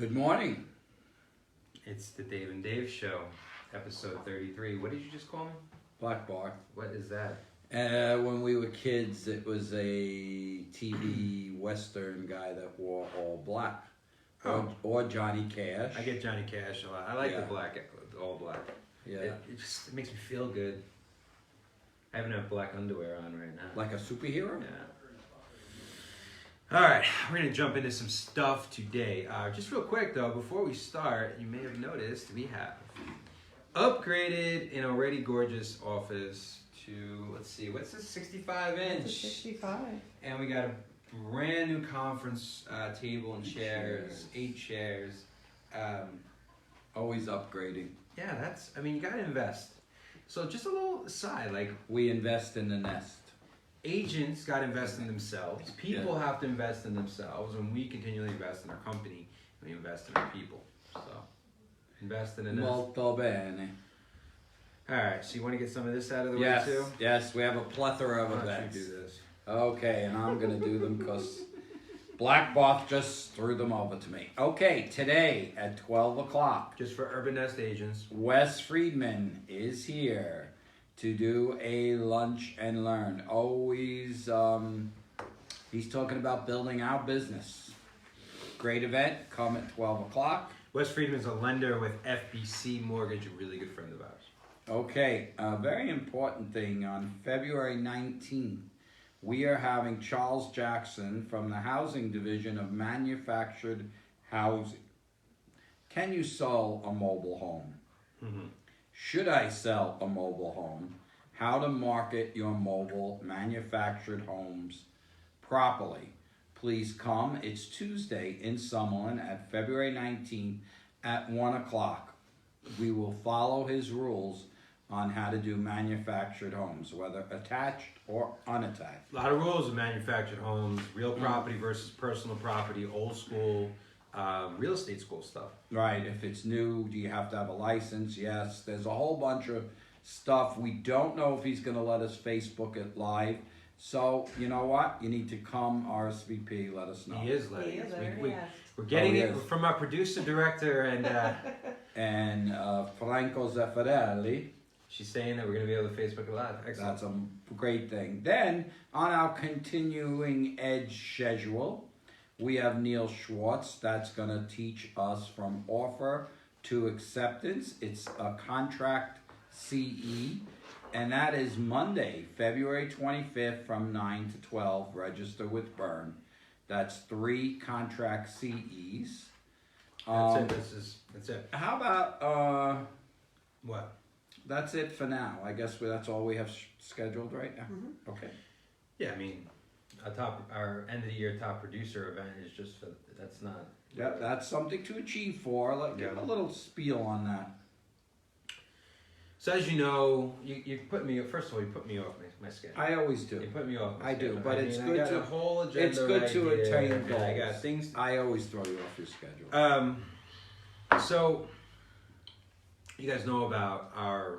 Good morning. It's the Dave and Dave Show, episode 33. What did you just call me? Black Bar. What is that? When we were kids, it was a TV Western guy that wore all black. Or Johnny Cash. I get Johnny Cash a lot. I like the all black. Yeah. It just makes me feel good. I haven't had black underwear on right now. Like a superhero? Yeah. All right, we're going to jump into some stuff today. Just real quick, though, before we start, you may have noticed we have upgraded an already gorgeous office to, let's see, what's this, 65-inch? 65. And we got a brand new conference table and chairs, 8 chairs. Always upgrading. Yeah, you got to invest. So just a little aside, like, We invest in the nest. agents got to invest in themselves. People have to invest in themselves, and we continually invest in our company. And we invest in our people. So, invest in the nest. Molto bene. All right. So you want to get some of this out of the Yes, way too? yes, we have a plethora of Why don't events. you do this? Okay, and I'm going to do them because Black Boss just threw them over to me. Okay, today at 12 o'clock, Just for Urban Nest agents. Wes Friedman is here to do a lunch and learn. Always, he's talking about building our business. Great event, come at 12 o'clock. Wes Friedman's a lender with FBC Mortgage, a really good friend of ours. Okay, a very important thing. On February 19th, we are having Charles Jackson from the Housing Division of Manufactured Housing. Can you sell a mobile home? Mm-hmm. Should I sell a mobile home? How to market your mobile manufactured homes properly. Please come. It's Tuesday in Summerlin at February 19th at 1 o'clock. We will follow his rules on how to do manufactured homes, whether attached or unattached. A lot of rules of manufactured homes, real property versus personal property, old school, real estate school stuff. Right, if it's new, do you have to have a license? Yes, there's a whole bunch of stuff. We don't know if he's going to let us Facebook it live. So, you know what? You need to come, RSVP, let us know. He is letting us. Yes. We're getting it is. from our producer director, and And Franco Zeffirelli, she's saying that we're going to be able to Facebook it live. Excellent. that's a great thing. Then, on our continuing edge schedule, we have Neil Schwartz that's going to teach us from offer to acceptance. It's a contract CE, and that is Monday, February 25th from 9 to 12. Register with Byrne. That's 3 contract CEs. That's it. How about, What? that's it for now. I guess that's all we have scheduled right now. Mm-hmm. Okay. Yeah, I mean, our end of the year top producer event is just for, that's not. Yeah, that's something to achieve for. Give a little spiel on that. So as you know, you put me, first of all, you put me off my schedule. I always do. You put me off my I do, schedule. but it's good I got to- a whole agenda it's good to right here, attain and I got goals. things. I always throw you off your schedule. So you guys know about our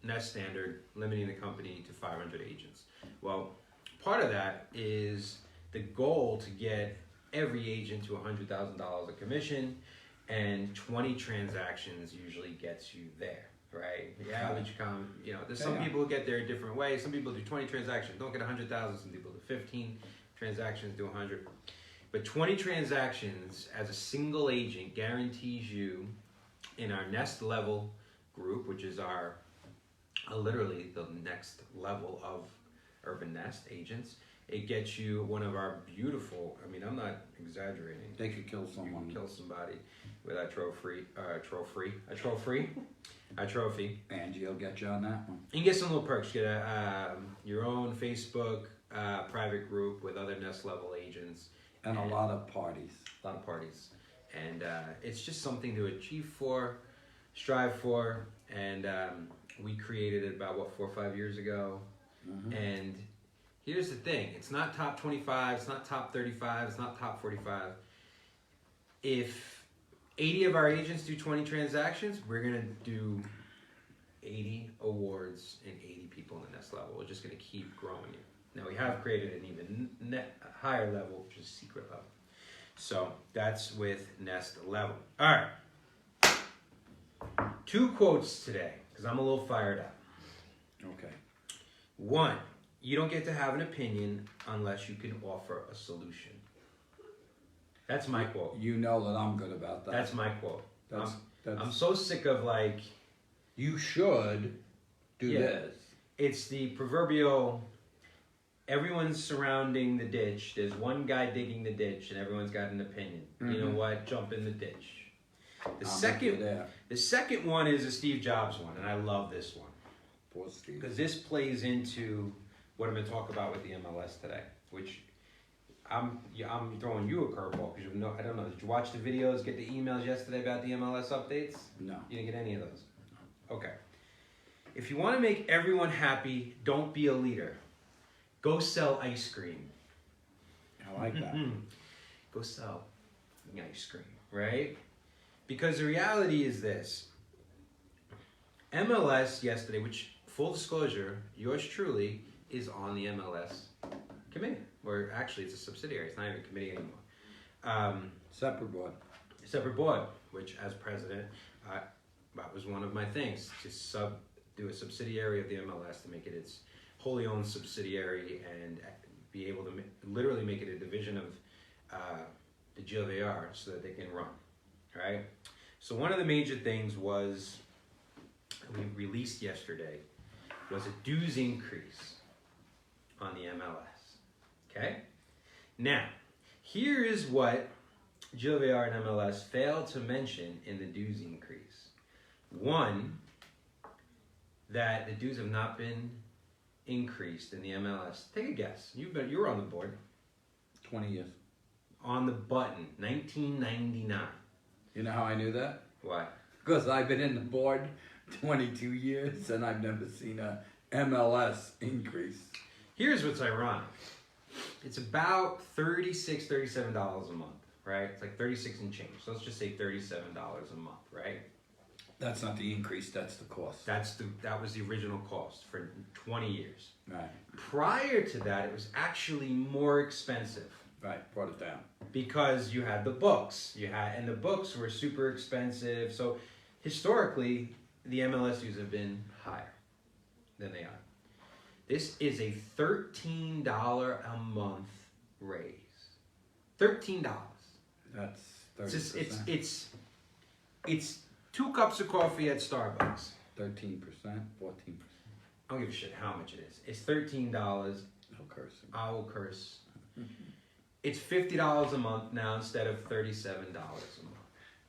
Nest standard limiting the company to 500 agents. Well, part of that is the goal to get every agent to $100,000 of commission, and 20 transactions usually gets you there, right? The average there's some people who get there a different way. Some people do 20 transactions, don't get 100,000. Some people do 15 transactions, do 100. But 20 transactions as a single agent guarantees you in our Nest level group, which is our literally the next level of Urban Nest agents. It gets you one of our beautiful, I'm not exaggerating. They could kill someone. You can kill somebody with a trophy. Angie will get you on that one. You can get some little perks. You get your own Facebook private group with other Nest level agents. And a lot of parties. A lot of parties. And it's just something to achieve for, strive for. And we created it about, 4 or 5 years ago. Mm-hmm. And here's the thing. It's not top 25. It's not top 35. It's not top 45. If 80 of our agents do 20 transactions, we're going to do 80 awards and 80 people in the Nest level. We're just going to keep growing it. Now, we have created an even higher level, which is secret level. So that's with Nest Level. All right. 2 quotes today, because I'm a little fired up. Okay. 1, you don't get to have an opinion unless you can offer a solution. That's my quote. You know that I'm good about that. That's my quote. That's I'm so sick of like... You should do this. It's the proverbial, everyone's surrounding the ditch. There's one guy digging the ditch and everyone's got an opinion. Mm-hmm. You know what? Jump in the ditch. The second one is a Steve Jobs one, and I love this one. Poor Steve. Because this plays into what I'm going to talk about with the MLS today, which I'm throwing you a curveball because I don't know. Did you watch the videos, get the emails yesterday about the MLS updates? No. You didn't get any of those? Okay. If you want to make everyone happy, don't be a leader. Go sell ice cream. I like that. Go sell ice cream, right? Because the reality is this. MLS yesterday, which, full disclosure, yours truly is on the MLS committee. Or actually, it's a subsidiary. It's not even a committee anymore. Separate board. Separate board, which as president, that was one of my things, to do a subsidiary of the MLS to make it its wholly owned subsidiary and be able to literally make it a division of the GLVR so that they can run, right? So one of the major things was, we released yesterday, was a dues increase on the MLS, okay? Now, here is what GLVR and MLS failed to mention in the dues increase. 1, that the dues have not been increased in the MLS. Take a guess. You were on the board. 20 years. On the button, 1999. You know how I knew that? Why? Because I've been in the board 22 years and I've never seen a MLS increase. Here's what's ironic. It's about $36, $37 a month, right? It's like 36 and change. So let's just say $37 a month, right? That's not the increase, that's the cost. That was the original cost for 20 years. Right. Prior to that, it was actually more expensive. Right, brought it down. Because you had the books. And the books were super expensive. So historically, the MLS dues have been higher than they are. This is a $13 a month raise. $13. That's 30%. It's 2 cups of coffee at Starbucks. 13%, 14%. I don't give a shit how much it is. It's $13. No cursing. I will curse. It's $50 a month now instead of $37 a month.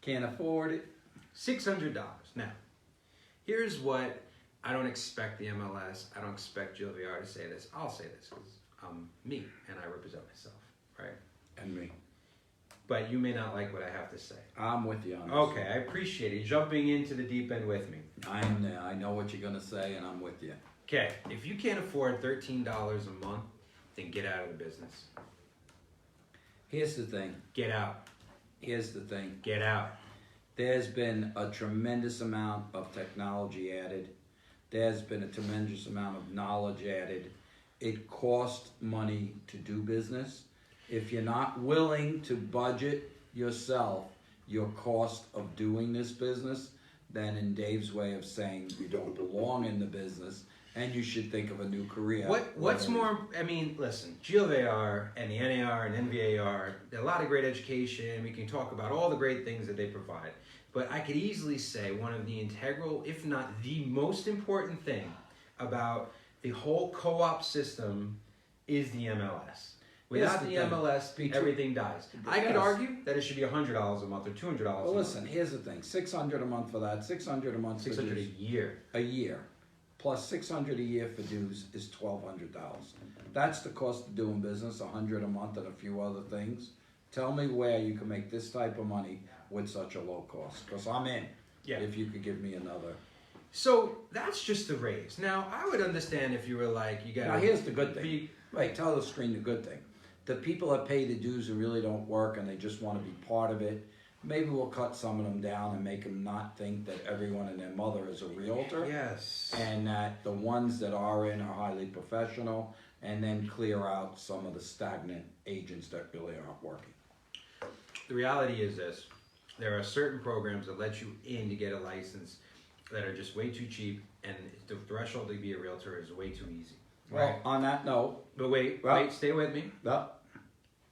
Can't afford it. $600. Now, here's what I don't expect the MLS, I don't expect GLVR to say this. I'll say this because I'm me and I represent myself, right? And me. But you may not like what I have to say. I'm with you on this. Okay, I appreciate it. Jumping into the deep end with me. I know what you're going to say and I'm with you. Okay, if you can't afford $13 a month, then get out of the business. Here's the thing. Get out. Here's the thing. Get out. There's been a tremendous amount of technology added. There's been a tremendous amount of knowledge added. It costs money to do business. If you're not willing to budget yourself your cost of doing this business, then in Dave's way of saying you don't belong in the business and you should think of a new career. What's more, I mean, listen, GLVR and the NAR and NVAR, a lot of great education. We can talk about all the great things that they provide. But I could easily say one of the integral, if not the most important thing about the whole co-op system is the MLS. Without the MLS, everything dies. I could argue that it should be $100 a month or $200 a month. Well, listen, here's the thing. $600 a month for that, $600 a month for $600 dues. a year. A year. Plus $600 a year for dues is $1,200. That's the cost of doing business, $100 a month and a few other things. Tell me where you can make this type of money with such a low cost. Because I'm in. Yeah. If you could give me another. So that's just the raise. Now, I would understand if you were like, you got. Now, here's the good thing. Wait, tell the screen the good thing. The people that pay the dues and really don't work and they just want to be part of it, maybe we'll cut some of them down and make them not think that everyone and their mother is a realtor. Yes. And that the ones that are in are highly professional, and then clear out some of the stagnant agents that really aren't working. The reality is this. There are certain programs that let you in to get a license that are just way too cheap, and the threshold to be a realtor is way too easy. Well, Right? on that note, But wait, stay with me. well,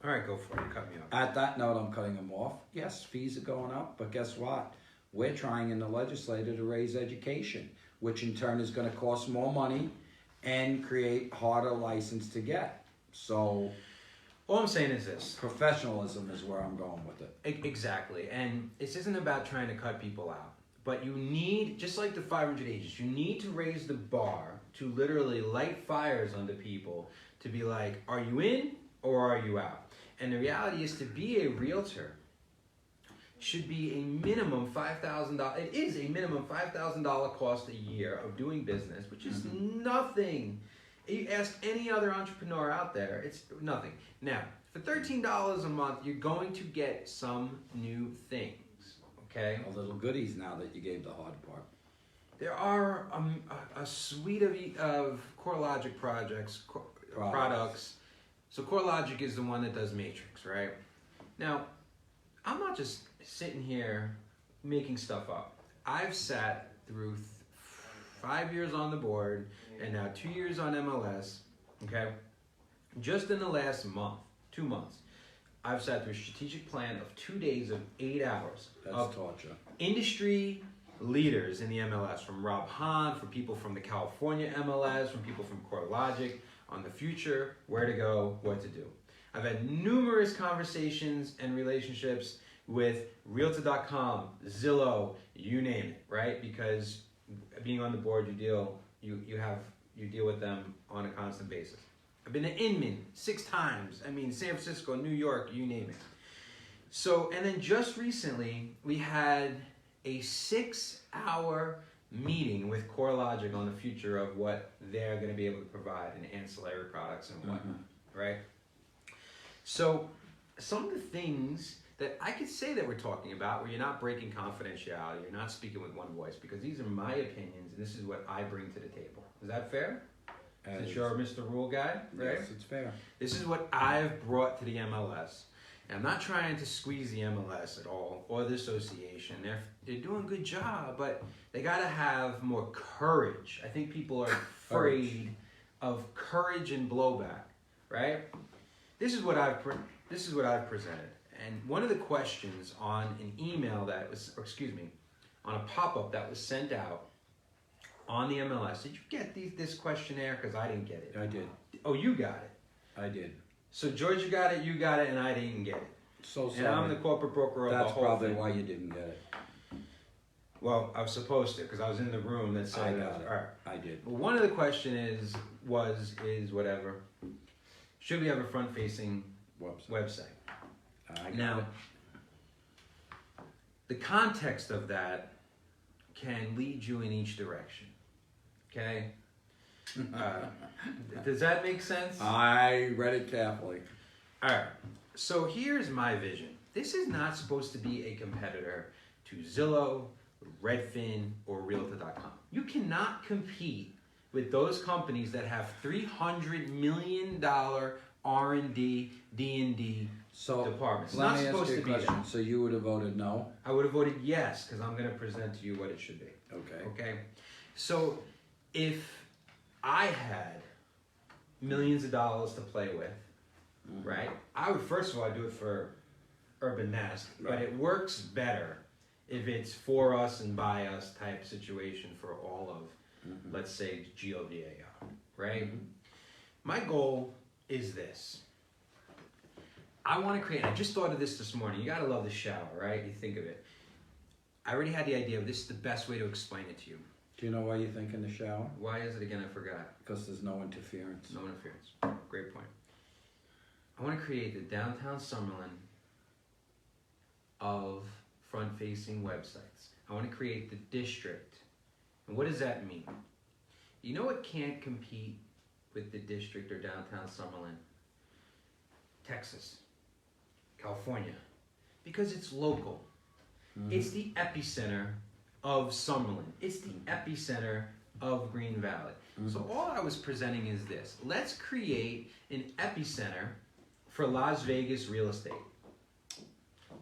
All right, go for it. Cut me off. at that note, I'm cutting them off. Yes, fees are going up, but guess what? We're trying in the legislature to raise education, which in turn is going to cost more money and create harder license to get. So All I'm saying is this. professionalism is where I'm going with it. Exactly. And this isn't about trying to cut people out. But you need, just like the 500 agents, you need to raise the bar to literally light fires under people to be like, are you in or are you out? And the reality is, to be a realtor should be a minimum $5,000. It is a minimum $5,000 cost a year of doing business, which is nothing. You ask any other entrepreneur out there, it's nothing. Now, for $13 a month, you're going to get some new things, okay? A little goodies now that you gave the hard part. There are a suite of CoreLogic products. So CoreLogic is the one that does Matrix, right? Now, I'm not just sitting here making stuff up. I've sat through 5 years on the board and now 2 years on MLS, okay? Just in the last month, 2 months, I've sat through a strategic plan of 2 days of 8 hours That's of torture. industry leaders in the MLS, from Rob Hahn, from people from the California MLS, from people from CoreLogic, on the future, where to go, what to do. I've had numerous conversations and relationships with Realtor.com, Zillow, you name it, right? Because being on the board, you deal with them on a constant basis. I've been to Inman 6 times. I mean, San Francisco, New York, you name it. So, and then just recently, we had a 6-hour meeting with CoreLogic on the future of what they're going to be able to provide in ancillary products and whatnot, right? So, some of the things that I could say that we're talking about, where you're not breaking confidentiality, you're not speaking with one voice, because these are my opinions and this is what I bring to the table. Is that fair? Since you're Mr. Rule Guy, right? Yes, it's fair. This is what I've brought to the MLS. And I'm not trying to squeeze the MLS at all, or the association. They're doing a good job, but they got to have more courage. I think people are afraid of courage and blowback, right? This is what I've presented. And one of the questions on an email that was, on a pop-up that was sent out on the MLS, did you get this questionnaire? Because I didn't get it. I did. Oh, you got it. I did. So Georgia got it, you got it, and I didn't get it. So sorry. And I'm the corporate broker of That's the whole probably thing. why you didn't get it. Well, I was supposed to, because I was in the room that said I got it. All right. I did. Well, one of the question is whatever. Should we have a front-facing website? I got Now, it. the context of that can lead you in each direction. Okay? Does that make sense? I read it carefully. All right. So here's my vision. This is not supposed to be a competitor to Zillow, Redfin, or Realtor.com. You cannot compete with those companies that have $300 million R&D, D&D So departments. It's let not me ask supposed you a to be question. that. So you would have voted no? I would have voted yes, because I'm going to present to you what it should be. Okay. Okay? So if I had millions of dollars to play with, right? I would, first of all, I'd do it for Urban Nest, but Right. it works better if it's for us and by us type situation for all of, let's say, GOVAR, right? My goal is this. I want to create, I just thought of this morning. You got to love the shower, right? You think of it. I already had the idea of this is the best way to explain it to you. Do you know why you think in the shower? Why is it again? I forgot. Because there's no interference. No interference. Great point. I want to create the downtown Summerlin of front-facing websites. I want to create the district. And what does that mean? You know what can't compete with the district or downtown Summerlin? Texas, California, because it's local. It's the epicenter of Summerlin. It's the epicenter of Green Valley. So all I was presenting is this. Let's create an epicenter for Las Vegas real estate.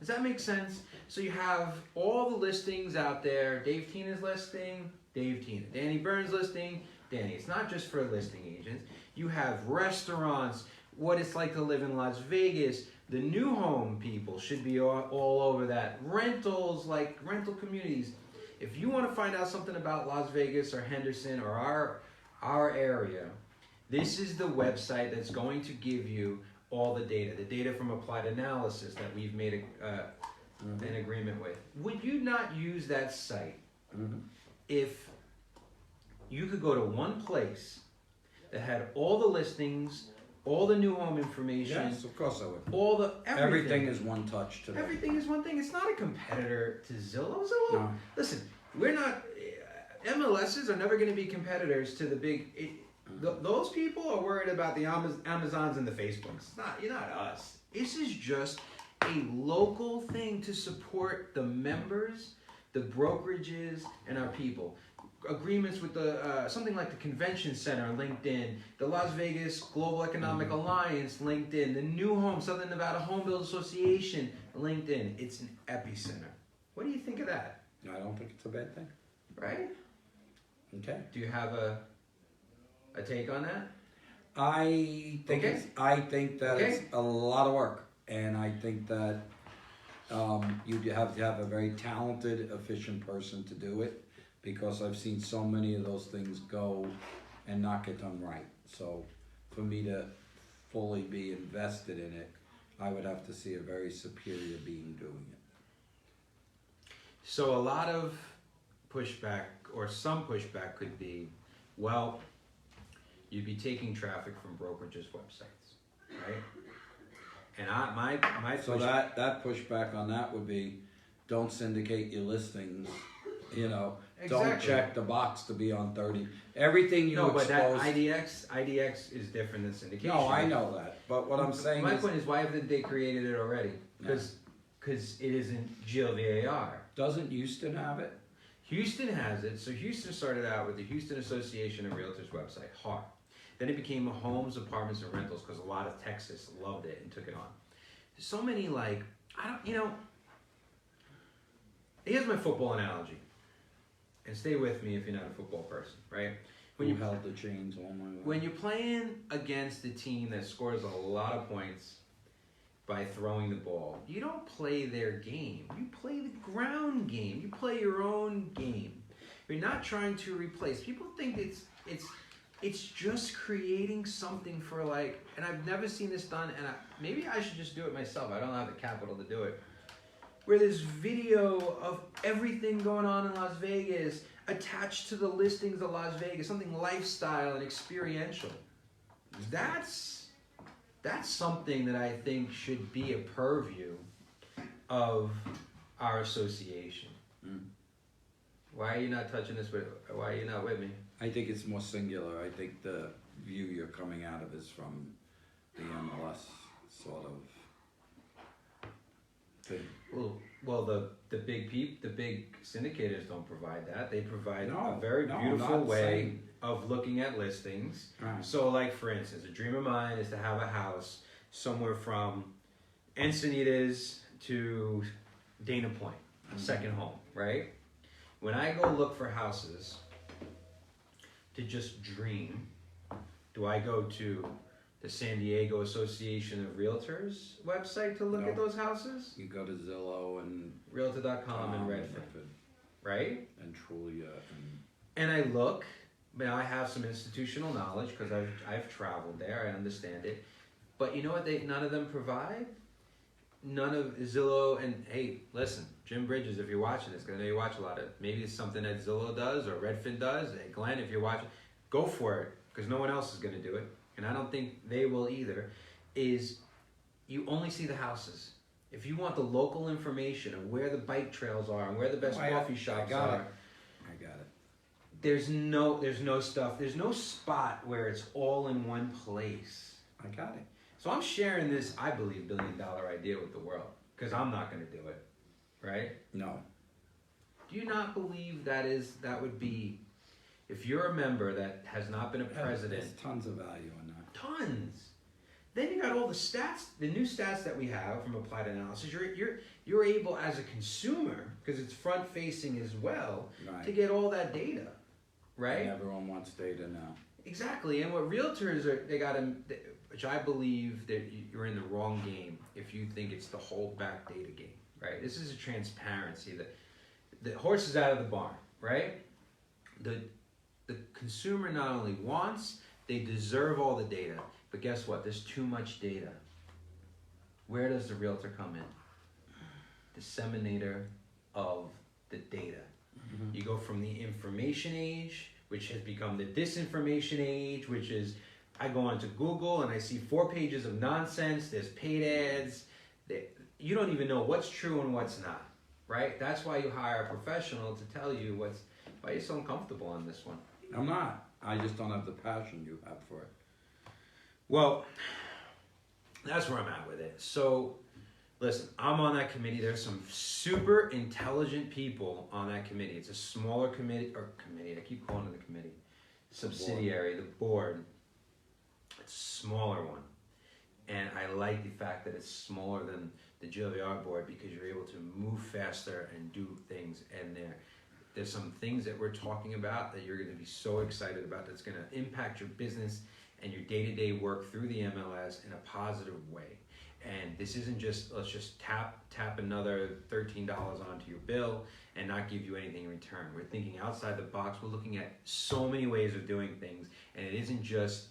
Does that make sense? So you have all the listings out there. Dave Tina's listing, Dave Tina. Danny Burns listing, Danny. It's not just for listing agents. You have restaurants, what it's like to live in Las Vegas. The new home people should be all over that. Rentals, like rental communities. If you want to find out something about Las Vegas or Henderson or our area, this is the website that's going to give you all the data from applied analysis that we've made an agreement with. Would you not use that site if you could go to one place that had all the listings, all the new home information? Yes, of course I would. All the Everything is one touch today. Everything is one thing. It's not a competitor to Zillow. Zillow. No. Listen, we're not. MLSs are never going to be competitors to the big. Those people are worried about the Amazons and the Facebooks. It's not. You're not us. This is just a local thing to support the members, the brokerages, and our people. Agreements with the something like the Convention Center on LinkedIn, the Las Vegas Global Economic Alliance LinkedIn, the New Home Southern Nevada Home Builders Association LinkedIn. It's an epicenter. What do you think of that? I don't think it's a bad thing. Right? Okay. Do you have a take on that? I think Okay. I think that Okay. it's a lot of work, and I think that you have to have a very talented, efficient person to do it, because I've seen so many of those things go and not get done right. So for me to fully be invested in it, I would have to see a very superior being doing it. So a lot of pushback, or some pushback, could be, well, you'd be taking traffic from brokerages' websites, right? And my So that pushback on that would be, don't syndicate your listings. You know, don't Exactly. check the box to be on 30. Everything you no, but that expose. IDX is different than syndication. No, I know that. But what I'm saying My is, point is, why haven't they created it already? Because it isn't GLVAR. doesn't Houston have it? Houston has it. So Houston started out with the Houston Association of Realtors website, HAR. Then it became homes, apartments, and rentals because a lot of Texas loved it and took it on. So many, like, here's my football analogy. And stay with me if you're not a football person, right? When you held the chains all my way. When you're playing against a team that scores a lot of points by throwing the ball, you don't play their game. You play the ground game. You play your own game. You're not trying to replace. People think it's just creating something for, like, and I've never seen this done, and maybe I should just do it myself. I don't have the capital to do it. Where there's video of everything going on in Las Vegas attached to the listings of Las Vegas, something lifestyle and experiential. That's something that I think should be a purview of our association. Why are you not touching this with? Why are you not with me? I think it's more singular. I think the view you're coming out of is from the MLS sort of thing. Well, the big syndicators don't provide that. They provide No, a very no, beautiful not way saying. of looking at listings. Right. So, like, for instance, a dream of mine is to have a house somewhere from Encinitas to Dana Point, a second home, right? When I go look for houses to just dream, do I go to the San Diego Association of Realtors website to look No. at those houses? You go to Zillow and Realtor.com and Redfin, right? and Trulia And I look, now I have some institutional knowledge because I've traveled there, I understand it. But you know what none of them provide? None of Zillow, and hey, listen, Jim Bridges, if you're watching this, because I know you watch a lot of, maybe it's something that Zillow does or Redfin does. Hey, Glenn, if you're watching, go for it, because no one else is going to do it. And I don't think they will either, is you only see the houses. If you want the local information of where the bike trails are and where the best coffee shops are, I got it. there's no stuff, there's no spot where it's all in one place. I got it. So I'm sharing this, I believe, $1 billion idea with the world, because I'm not going to do it, right? No. Do you not believe that would be, if you're a member that has not been a president, There's tons of value in that. tons. Then you got all the stats, the new stats that we have from applied analysis. You're able as a consumer, because it's front facing as well, Right. to get all that data, right? And everyone wants data now. Exactly. And what realtors are, they got to, which I believe that you're in the wrong game if you think it's the hold back data game, right? This is a transparency that the horse is out of the barn, right? The consumer not only wants, they deserve all the data. But guess what? There's too much data. Where does the realtor come in? Disseminator of the data. Mm-hmm. You go from the information age, which has become the disinformation age, which is, I go onto Google and I see 4 pages of nonsense, there's paid ads, you don't even know what's true and what's not, right? That's why you hire a professional to tell you why you're so uncomfortable on this one. I'm not. I just don't have the passion you have for it. Well, that's where I'm at with it. So, listen, I'm on that committee. There's some super intelligent people on that committee. It's a smaller committee, I keep calling it a committee. Subsidiary, the board. It's a smaller one. And I like the fact that it's smaller than the GLVR board because you're able to move faster and do things. And there's some things that we're talking about that you're going to be so excited about that's going to impact your business and your day-to-day work through the MLS in a positive way. And this isn't just, let's just tap another $13 onto your bill and not give you anything in return. We're thinking outside the box. We're looking at so many ways of doing things. And it isn't just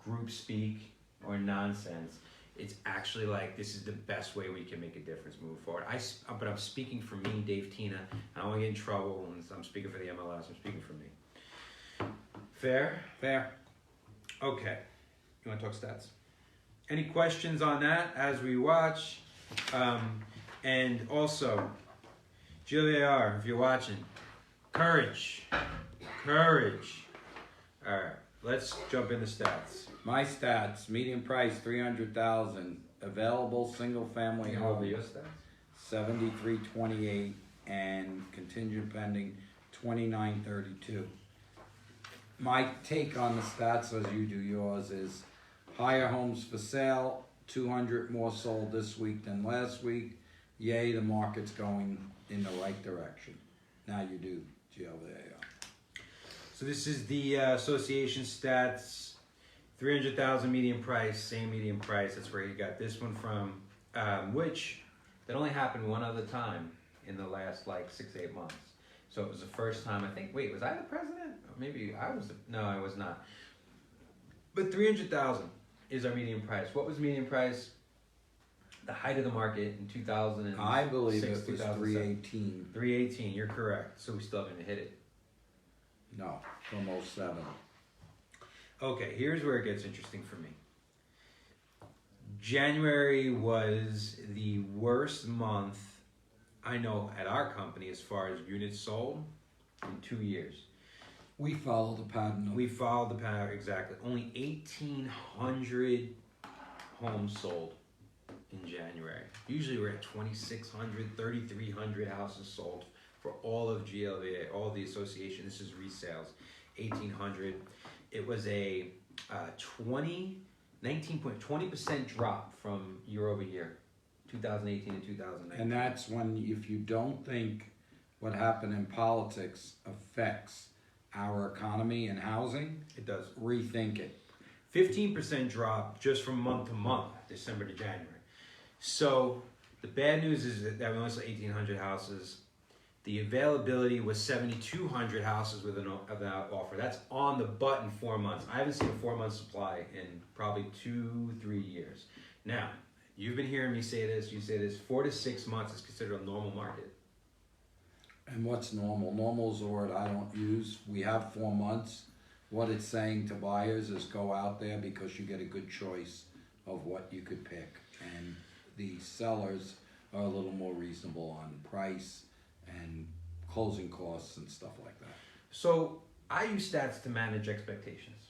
group speak or nonsense. It's actually like, this is the best way we can make a difference moving forward. But I'm speaking for me, Dave Tina. I don't want to get in trouble when I'm speaking for the MLS. I'm speaking for me. Fair? Fair. Okay. You want to talk stats? Any questions on that as we watch? And also, GLAR, if you're watching, courage. Courage. All right, let's jump into stats. My stats: median price $300,000, available single family home Your stats? 7328, and contingent pending 2932. My take on the stats, as you do yours, is higher homes for sale, 200 more sold this week than last week. Yay, the market's going in the right direction. Now you do, GLVAR. So this is the association stats, 300,000 median price, same median price. That's where you got this one from, which that only happened one other time in the last like 6-8 months. So it was the first time, I think, wait, was I the president? Or maybe I was, no, I was not. But 300,000 is our median price. What was median price? The height of the market in 2006, I believe it was 2007. 318. 318, you're correct. So we still haven't hit it. No, from 07. Okay, here's where it gets interesting for me. January was the worst month I know at our company as far as units sold in 2 years. We follow the pattern. We followed the pattern exactly. Only 1,800 homes sold in January. Usually we're at 2,600, 3,300 houses sold for all of GLVA, all the association. This is resales, 1,800. It was a 19.20% drop from year over year, 2018 to 2019. And that's when, if you don't think what happened in politics affects our economy and housing, It does. rethink it. 15% drop just from month to month, December to January. So the bad news is that we only saw 1,800 houses. The availability was 7,200 houses with an offer. That's on the button 4 months. I haven't seen a 4-month supply in probably 2-3 years. Now, you've been hearing me say this, you say this, 4 to 6 months is considered a normal market. And what's normal? Normal is a word I don't use. We have 4 months. What it's saying to buyers is go out there because you get a good choice of what you could pick. And the sellers are a little more reasonable on price and closing costs and stuff like that. So I use stats to manage expectations.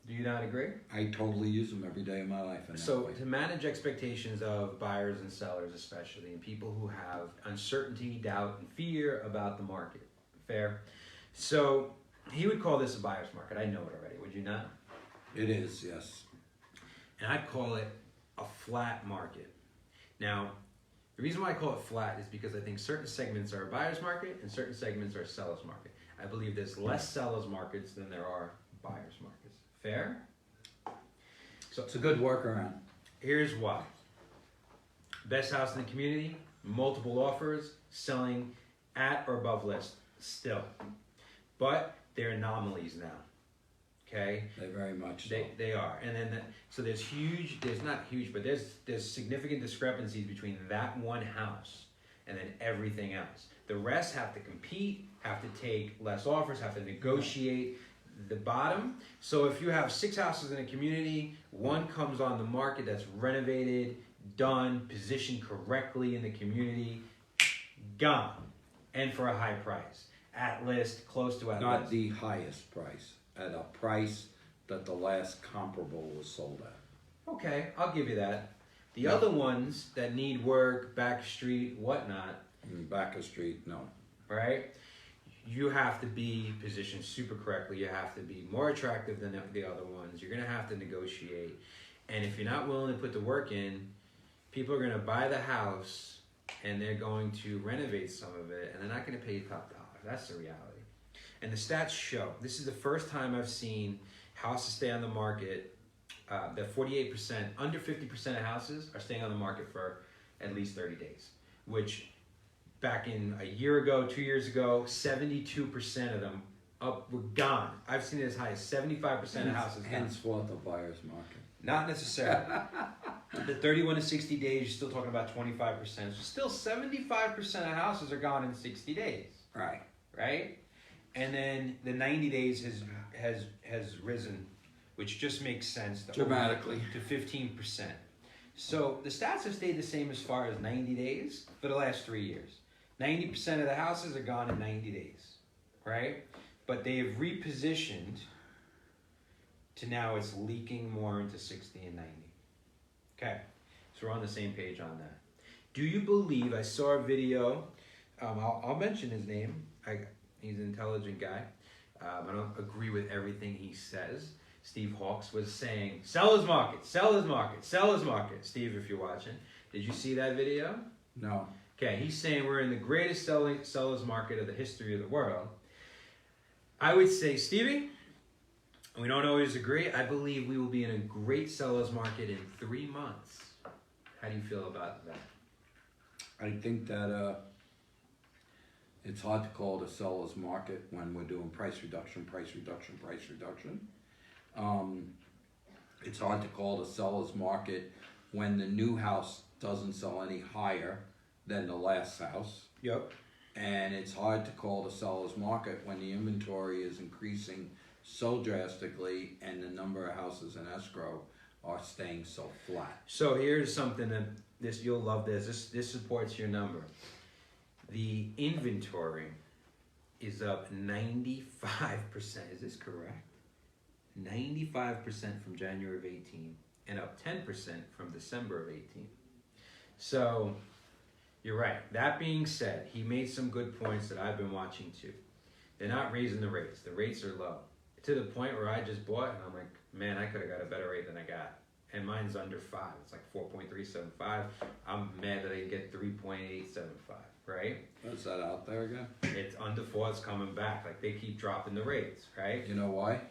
Do you not agree? I totally use them every day of my life. So to manage expectations of buyers and sellers especially, and people who have uncertainty, doubt, and fear about the market. Fair? So he would call this a buyer's market. I know it already, would you not? It is, yes. and I call it a flat market. Now, the reason why I call it flat is because I think certain segments are a buyer's market and certain segments are a seller's market. I believe there's less seller's markets than there are buyer's markets. Fair? So it's a good workaround. Here's why. Best house in the community, multiple offers, selling at or above list still. But they're anomalies now. Okay? They very much so. They are. And then so there's not huge, but there's significant discrepancies between that one house and then everything else. The rest have to compete, have to take less offers, have to negotiate the bottom. So if you have 6 houses in a community, one comes on the market that's renovated, done, positioned correctly in the community, gone. And for a high price. At list, close to at Not list. the highest price, at a price that the last comparable was sold at. Okay, I'll give you that. The Yeah. other ones that need work, back street, whatnot, Back of street, no. right? You have to be positioned super correctly. You have to be more attractive than the other ones. You're going to have to negotiate. And if you're not willing to put the work in, people are going to buy the house and they're going to renovate some of it and they're not going to pay you top dollar. That's the reality. And the stats show, this is the first time I've seen houses stay on the market, that 48%, under 50% of houses are staying on the market for at least 30 days, which back in a year ago, 2 years ago, 72% of them were gone. I've seen it as high as 75% of houses gone. Henceforth a buyer's market. Not necessarily. The 31 to 60 days, you're still talking about 25%. So still 75% of houses are gone in 60 days. Right. Right? And then the 90 days has risen, which just makes sense. Dramatically. To 15%. So the stats have stayed the same as far as 90 days for the last 3 years. 90% of the houses are gone in 90 days, right? But they have repositioned to now it's leaking more into 60 and 90. Okay, so we're on the same page on that. Do you believe, I saw a video, I'll mention his name, he's an intelligent guy. I don't agree with everything he says. Steve Hawks was saying, seller's market, seller's market, seller's market. Steve, if you're watching, did you see that video? No. Okay, he's saying we're in the greatest seller's market of the history of the world. I would say, Stevie, we don't always agree. I believe we will be in a great seller's market in 3 months. How do you feel about that? I think that it's hard to call it a seller's market when we're doing price reduction. It's hard to call it a seller's market when the new house doesn't sell any higher than the last house. Yep. And it's hard to call it a seller's market when the inventory is increasing so drastically and the number of houses in escrow are staying so flat. So here's something that you'll love this supports your number. The inventory is up 95%. Is this correct? 95% from January of 18 and up 10% from December of 18. So you're right. That being said, he made some good points that I've been watching too. They're not raising the rates. The rates are low. To the point where I just bought and I'm like, man, I could have got a better rate than I got. And mine's under 5. It's like 4.375. I'm mad that I didn't get 3.875, right? Is that out there again? It's under 4, it's coming back. Like they keep dropping the rates, right? You know why?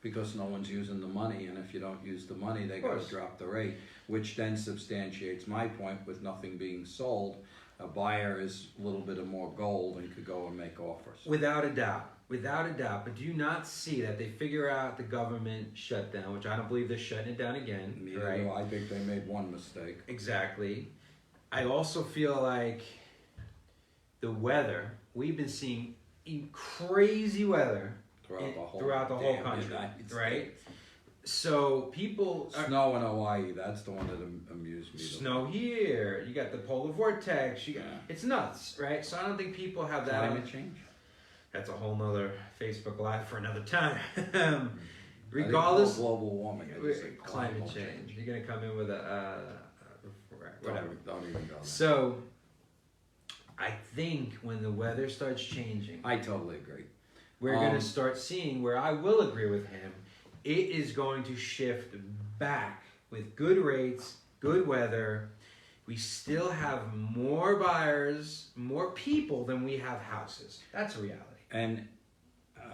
Because no one's using the money, and if you don't use the money, they gotta drop the rate, which then substantiates my point with nothing being sold. A buyer is a little bit of more gold and could go and make offers. Without a doubt. Without a doubt. But do you not see that they figure out the government shutdown, which I don't believe they're shutting it down again, Neither right? do I. think they made one mistake. Exactly. I also feel like the weather, we've been seeing crazy weather throughout the whole country, right? So people snow in Hawaii, that's the one that amused me. Snow here, you got the polar vortex, it's nuts, right? So I don't think people have that. Climate change? That's a whole nother Facebook Live for another time. Regardless, global warming, climate change. You're gonna come in with whatever. Don't even go there. So I think when the weather starts changing, I totally agree. we're going to start seeing where I will agree with him. It is going to shift back with good rates, good weather, we still have more buyers, more people than we have houses. That's a reality. And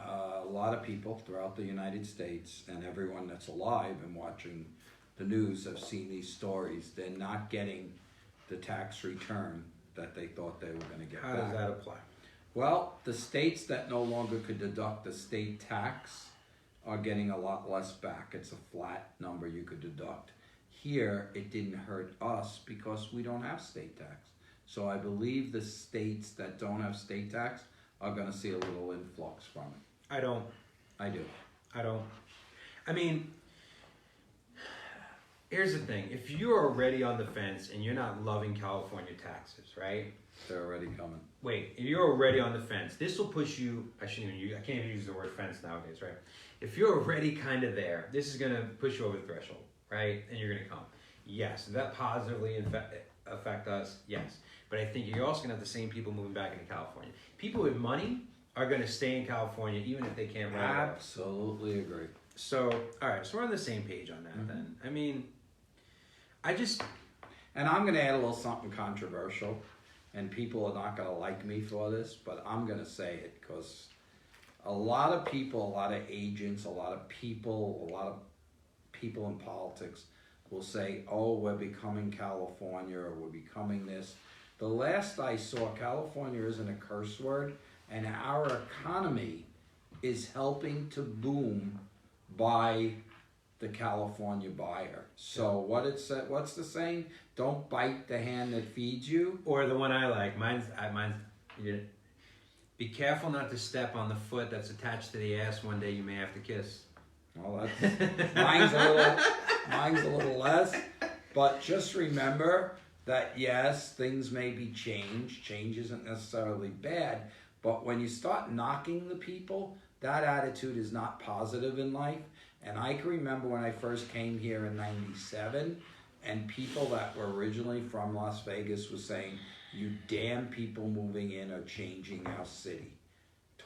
a lot of people throughout the United States and everyone that's alive and watching the news have seen these stories. They're not getting the tax return that they thought they were going to get How back. does that apply? Well, the states that no longer could deduct the state tax are getting a lot less back. It's a flat number you could deduct. Here, it didn't hurt us because we don't have state tax. So I believe the states that don't have state tax are going to see a little influx from it. I don't. I do. I mean, here's the thing. If you're already on the fence and you're not loving California taxes, right? They're already coming. Wait, if you're already on the fence, this will push you, I can't even use the word fence nowadays, right? If you're already kind of there, this is going to push you over the threshold, right? And you're going to come. Yes, does that positively affect us? Yes. But I think you're also going to have the same people moving back into California. People with money are going to stay in California even if they can't rent it out. Absolutely agree. So, all right, so we're on the same page on that then. I mean, And I'm going to add a little something controversial, and people are not going to like me for this, but I'm going to say it because a lot of people, a lot of agents, a lot of people in politics will say, oh, we're becoming California or we're becoming this. The last I saw, California isn't a curse word, and our economy is helping to boom by the California buyer. So what's the saying? Don't bite the hand that feeds you. or the one I like, mine's be careful not to step on the foot that's attached to the ass one day you may have to kiss. Well, mine's a little less. But just remember that yes, things may be changed. Change isn't necessarily bad. But when you start knocking the people, that attitude is not positive in life. And I can remember when I first came here in '97, and people that were originally from Las Vegas were saying, you damn people moving in are changing our city.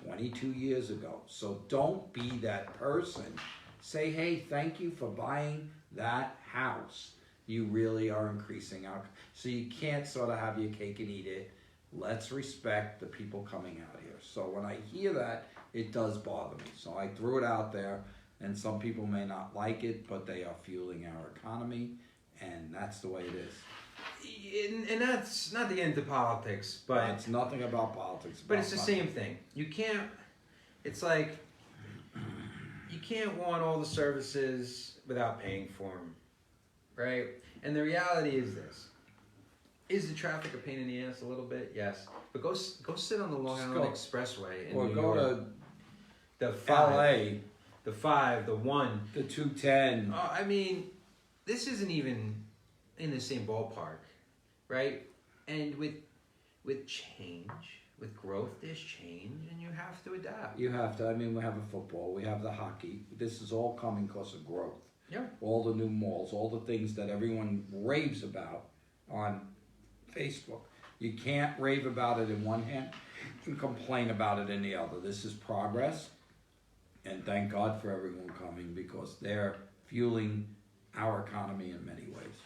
22 years ago. So don't be that person. Say, hey, thank you for buying that house. You really are increasing our... So you can't sort of have your cake and eat it. Let's respect the people coming out here. So when I hear that, it does bother me. So I threw it out there, and some people may not like it, but they are fueling our economy, and that's the way it is. And that's not to get into politics, but It's nothing about politics. but it's the same thing. You can't. It's like you can't want all the services without paying for them, right? And the reality is this: is the traffic a pain in the ass a little bit? Yes, but go sit on the Long Island Expressway in Or New go York. to The 5, LA, the 5, the 1, the 210. I mean, this isn't even in the same ballpark, right? And with change, with growth, there's change, and you have to adapt. You have to. I mean, we have a football, we have the hockey. This is all coming because of growth. Yeah. All the new malls, all the things that everyone raves about on Facebook. You can't rave about it in one hand and complain about it in the other. This is progress, and thank God for everyone coming because they're fueling our economy in many ways.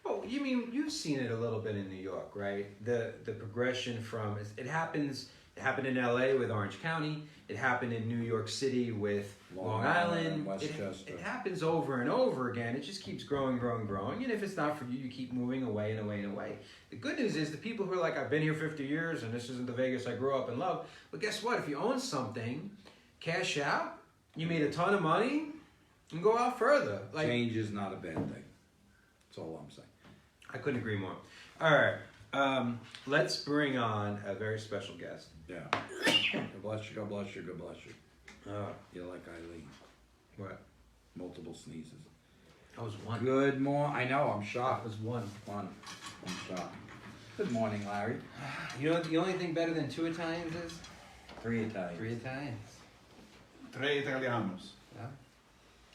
Oh, you mean you've seen it a little bit in New York, right? The progression from it happened in LA with Orange County. It happened in New York City with Long Island. Westchester. It happens over and over again. It just keeps growing. And if it's not for you, you keep moving away and away and away. The good news is the people who are like, I've been here 50 years and this isn't the Vegas I grew up and love. But guess what? If you own something, cash out, you made a ton of money, and go out further. Like, change is not a bad thing. That's all I'm saying. I couldn't agree more. All right, let's bring on a very special guest. Yeah. God bless you, God bless you, God bless you. Oh, You're like Eileen. what? Multiple sneezes. That was one. Good morning. I know, I'm That shocked. was one. I'm shocked. Good morning, Larry. You know, the only thing better than 2 Italians is 3 Italians. 3 Italians. Tre Italianos. Yeah.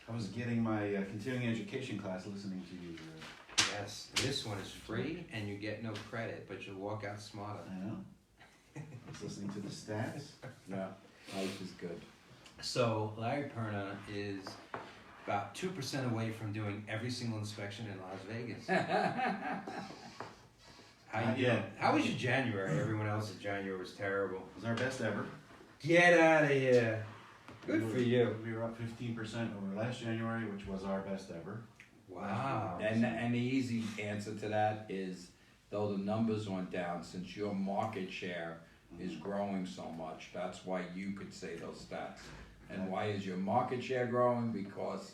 I was getting my continuing education class listening to you. Yes. This one is free, and you get no credit, but you walk out smarter. I know. I was listening to the stats. Yeah, life is good. So Larry Perna is about 2% away from doing every single inspection in Las Vegas. How you doing? How was your January? Everyone else's January was terrible. It was our best ever. Get out of here. Good for you. We were up 15% over last January, which was our best ever. Wow. And the easy answer to that is, though the numbers went down, since your market share is growing so much, that's why you could say those stats. And why is your market share growing? Because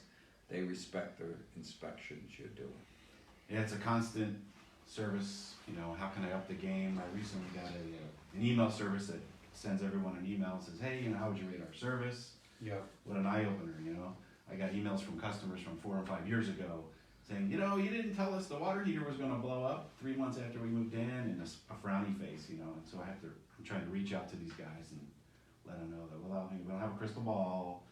they respect the inspections you're doing. Yeah, it's a constant service. You know, how can I up the game? I recently got an email service that sends everyone an email and says, hey, you know, how would you rate our service? Yep. What an eye opener, you know. I got emails from customers from 4 and 5 years ago saying, you know, you didn't tell us the water heater was going to blow up 3 months after we moved in, and a frowny face, you know. And so I'm trying to reach out to these guys and let them know that, well, we don't have a crystal ball,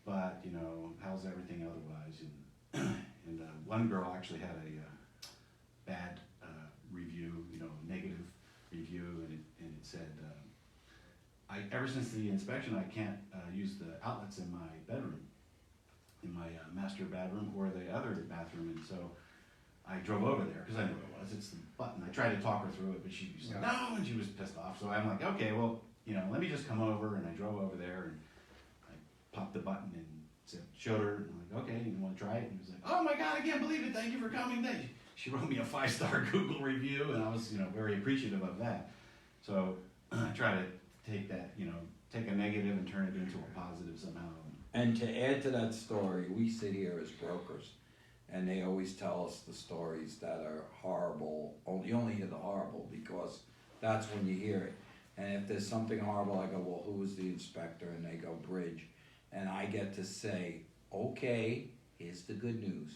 but, you know, how's everything otherwise? And one girl actually had a bad review, you know, negative review, and it said, ever since the inspection, I can't use the outlets in my bedroom, in my master bedroom or the other bathroom, and so I drove over there because I knew what it was. It's the button. I tried to talk her through it, but she was like, no, and she was pissed off. So I'm like, okay, well, you know, let me just come over, and I drove over there and I popped the button and showed her, and I'm like, okay, you want to try it? And he was like, oh my God, I can't believe it. Thank you for coming. She wrote me a 5-star Google review, and I was, you know, very appreciative of that. So I try to take that, you know, take a negative and turn it into a positive somehow. And to add to that story, we sit here as brokers, and they always tell us the stories that are horrible. You only hear the horrible because that's when you hear it. And if there's something horrible, I go, well, who was the inspector? And they go, Bridge. And I get to say, okay, here's the good news.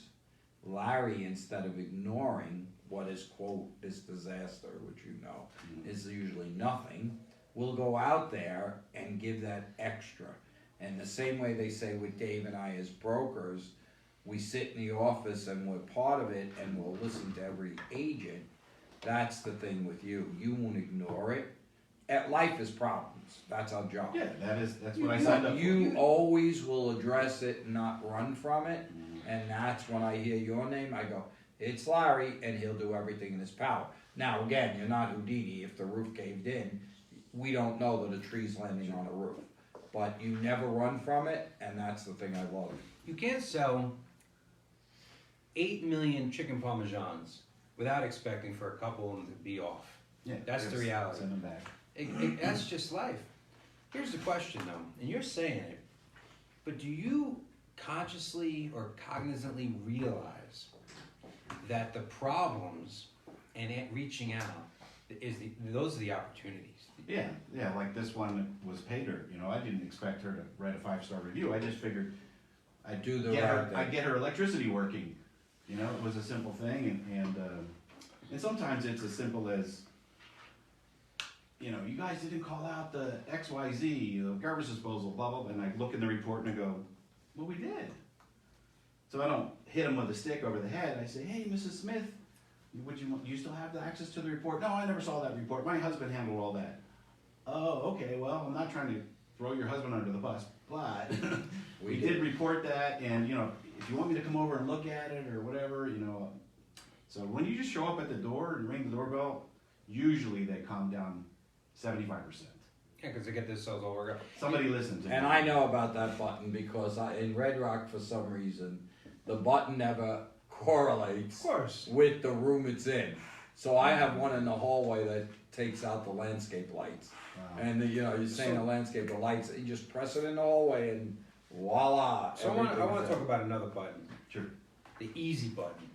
Larry, instead of ignoring what is, quote, this disaster, which you know is usually nothing, will go out there and give that extra. And the same way they say with Dave and I as brokers, we sit in the office and we're part of it and we'll listen to every agent. That's the thing with you. You won't ignore it. Life is problems. That's our job. Yeah, that's what I signed up for. You always will address it and not run from it. And that's when I hear your name, I go, it's Larry, and he'll do everything in his power. Now, again, you're not Houdini. If the roof caved in, we don't know that a tree's landing on a roof. But you never run from it, and that's the thing I love. You can't sell 8 million chicken parmesans without expecting for a couple of them to be off. Yeah, that's the reality. Send them back. That's just life. Here's the question, though, and you're saying it, but do you consciously or cognizantly realize that the problems and it reaching out those are the opportunities? Yeah, like this one was paid her. You know, I didn't expect her to write a 5-star review. I just figured I'd get her electricity working. You know, it was a simple thing, and sometimes it's as simple as, you know, you guys didn't call out the XYZ, the garbage disposal, blah, blah, blah. And I look in the report and I go, well, we did. So I don't hit them with a stick over the head. I say, hey, Mrs. Smith, you still have the access to the report? No, I never saw that report. My husband handled all that. Oh, okay, well, I'm not trying to throw your husband under the bus, but we did report that, and, you know, if you want me to come over and look at it or whatever, you know. So when you just show up at the door and ring the doorbell, usually they calm down 75%. Yeah, because they get this all over. Somebody listens. And I know about that button because in Red Rock, for some reason, the button never correlates with the room it's in. So I have one in the hallway that takes out the landscape lights. Wow. And you're saying the landscape, the lights, you just press it in the hallway and voila. So I want to talk about another button. Sure. The easy button.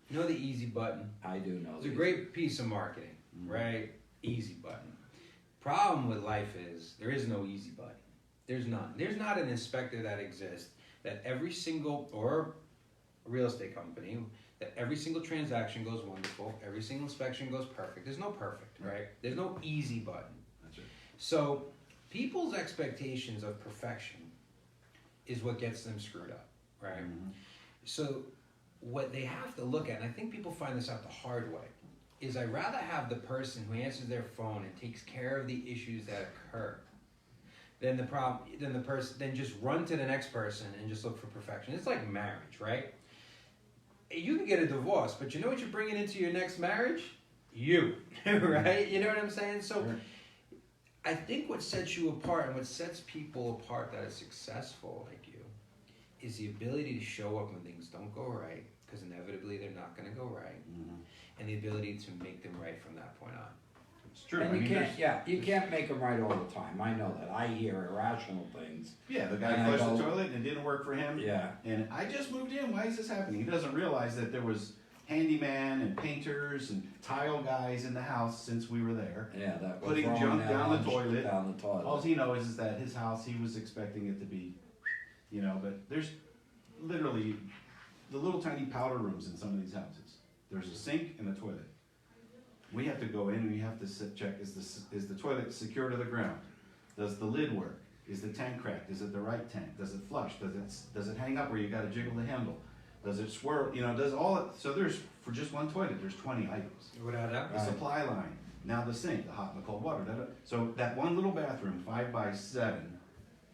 You know the easy button? I do know. It's a great piece of marketing, right? Easy button. Problem with life is there is no easy button. There's none. There's not an inspector that exists that every single, or a real estate company, that every single transaction goes wonderful, every single inspection goes perfect. There's no perfect, right? There's no easy button. That's right. So people's expectations of perfection is what gets them screwed up, right? Mm-hmm. So what they have to look at, and I think people find this out the hard way, is I'd rather have the person who answers their phone and takes care of the issues that occur then just run to the next person and just look for perfection. It's like marriage, right? You can get a divorce, but you know what you're bringing into your next marriage? You, right? You know what I'm saying? So Sure. I think what sets you apart and what sets people apart that are successful like you is the ability to show up when things don't go right, because inevitably they're not going to go right, and the ability to make them right from that point on. It's true. And I you mean, can't, you can't make them right all the time. I know that. I hear irrational things. yeah, the guy And I flushed the go- toilet and it didn't work for him. Yeah. And I just moved in. Why is this happening? He doesn't realize that there was handyman and painters and tile guys in the house since we were there. Yeah, that was Putting wrong junk now down the on- toilet. Down the toilet. All he knows is that his house, he was expecting it to be, but there's literally the little tiny powder rooms in some of these houses. There's a sink and a toilet. We have to go in and we have to check, is the toilet secure to the ground? Does the lid work? Is the tank cracked? Is it the right tank? Does it flush? Does it hang up where you gotta jiggle the handle? Does it swirl? Does all it, so there's, for just one toilet, there's 20 items. Without that, The supply line, now the sink, the hot and the cold water. So that one little bathroom, 5 by 7,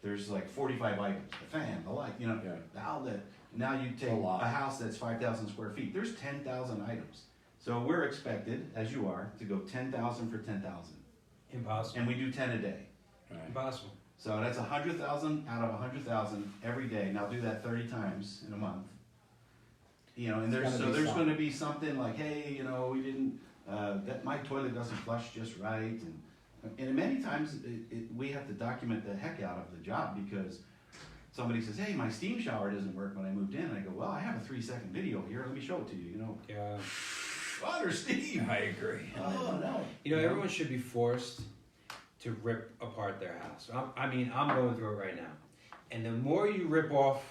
there's like 45 items. The fan, the light, Yeah. the outlet. Now you take a lot. a house that's 5,000 square feet. There's 10,000 items. So we're expected, as you are, to go 10,000 for 10,000, impossible. and we do 10 a day. Right. Impossible. So that's 100,000 out of 100,000 every day. Now do that 30 times in a month. And There's there's gonna be there's something. going to be something like, hey, we didn't that my toilet doesn't flush just right, and many times we have to document the heck out of the job because somebody says, hey, my steam shower doesn't work when I moved in. And I go, well, I have a 3-second video here. Let me show it to you. Yeah. Water, steam. I agree. Oh no. Everyone should be forced to rip apart their house. I'm going through it right now. And the more you rip off,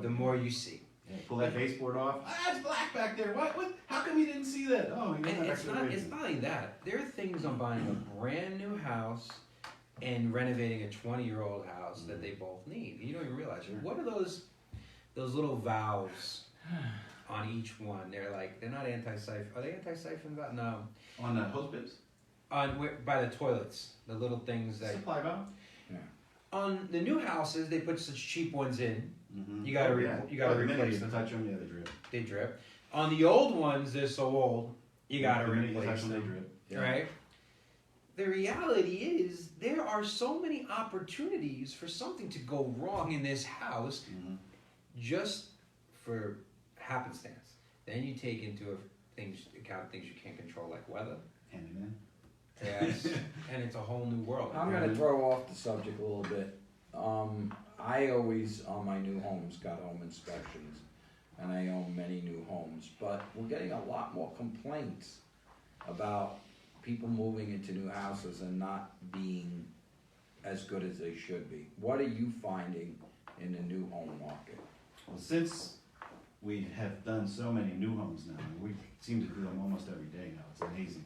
the more you see. Yeah, pull that baseboard off. It's black back there. What? How come you didn't see that? Oh, you And it's not only that. There are things on buying a brand new house and renovating a 20-year-old house that they both need. You don't even realize it. What are those little valves on each one? They're not anti-siphon. Are they anti-siphon valves? No. On the hose bibs? By the toilets, the little things that Supply valve? on the new houses they put such cheap ones in. Mm-hmm. You gotta the minute replace you them. touch them, yeah, they drip. They drip. On the old ones, they're so old, you gotta The minute you touch replace them, they them. drip. Right? The reality is there are so many opportunities for something to go wrong in this house Mm-hmm. just for happenstance. Then you take into account things you can't control like weather. Handyman. Yes. And it's a whole new world. I'm going to throw off the subject a little bit. I always, on my new homes, got home inspections, and I own many new homes, but we're getting a lot more complaints about people moving into new houses and not being as good as they should be. What are you finding in the new home market? Well, since we have done so many new homes now, and we seem to do them almost every day now. It's amazing.